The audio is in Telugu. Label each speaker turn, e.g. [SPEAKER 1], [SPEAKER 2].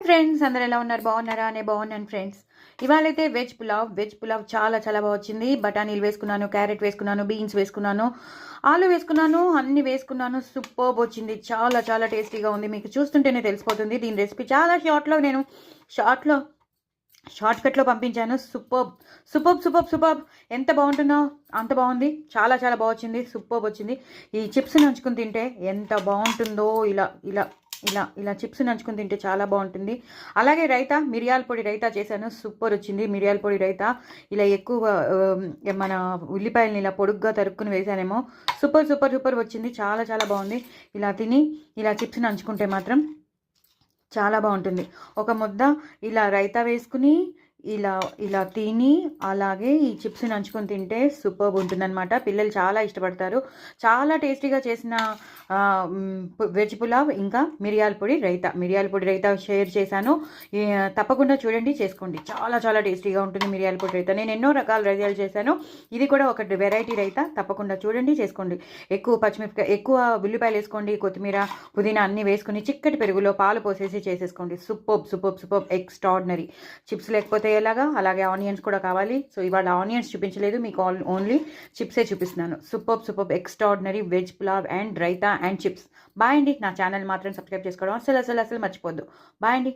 [SPEAKER 1] ఫ్రెండ్స్ అందరూ ఎలా ఉన్నారు? బాగున్నారా? నేను బాగున్నాను ఫ్రెండ్స్. ఇవాళైతే వెజ్ పులావ్ చాలా చాలా బాగా వచ్చింది. బఠానీలు వేసుకున్నాను, క్యారెట్ వేసుకున్నాను, బీన్స్ వేసుకున్నాను, ఆలు వేసుకున్నాను, అన్ని వేసుకున్నాను. సూపర్బ్ వచ్చింది. చాలా చాలా టేస్టీగా ఉంది. మీకు చూస్తుంటేనే తెలిసిపోతుంది. దీని రెసిపీ చాలా షార్ట్లో షార్ట్ కట్లో పంపించాను. సూపర్బ్. ఎంత బాగుంటుందో అంత బాగుంది. చాలా చాలా బాగా వచ్చింది. సూపర్బ్ వచ్చింది. ఈ చిప్స్ నంచుకుని తింటే ఎంత బాగుంటుందో. ఇలా ఇలా ఇలా ఇలా చిప్స్ నంచుకుని తింటే చాలా బాగుంటుంది. అలాగే రైతా, మిరియాల పొడి రైతా చేశాను. సూపర్ వచ్చింది. మిరియాల పొడి రైతా ఇలా ఎక్కువ మన ఉల్లిపాయలని ఇలా పొడుగ్గా తరుక్కుని వేసానేమో. సూపర్ వచ్చింది. చాలా చాలా బాగుంది. ఇలా తిని ఇలా చిప్స్ నంచుకుంటే మాత్రం చాలా బాగుంటుంది. ఒక ముద్ద ఇలా రైతా వేసుకుని ఇలా ఇలా తిని అలాగే ఈ చిప్స్ నంచుకొని తింటే సూపర్బ్ ఉంటుందన్నమాట. పిల్లలు చాలా ఇష్టపడతారు. చాలా టేస్టీగా చేసిన వెజ్ పులావ్ ఇంకా మిరియాల పొడి రైతా షేర్ చేశాను. తప్పకుండా చూడండి, చేసుకోండి. చాలా చాలా టేస్టీగా ఉంటుంది మిరియాల పొడి రైతా. నేను ఎన్నో రకాల రైతాలు చేశాను. ఇది కూడా ఒక వెరైటీ రైతా. తప్పకుండా చూడండి, చేసుకోండి. ఎక్కువ పచ్చిమిరపకాయ, ఎక్కువ ఉల్లిపాయలు వేసుకోండి, కొత్తిమీర, పుదీనా అన్నీ వేసుకుని చిక్కటి పెరుగులో పాలు పోసేసి చేసేసుకోండి. Superb extraordinary. చిప్స్ లేకపోతే ఎలాగా, అలాగే ఆనియన్స్ కూడా కావాలి. సో ఇవాళ ఆనియన్స్ చూపించలేదు, మీకు ఓన్లీ చిప్సే చూపిస్తున్నాను. Superb extraordinary veg pulao and raita and chips. Bye అండి. నా ఛానల్ మాత్రం సబ్స్క్రైబ్ చేసుకోవడం అసలు మర్చిపోద్దు. బాయ్ అండి.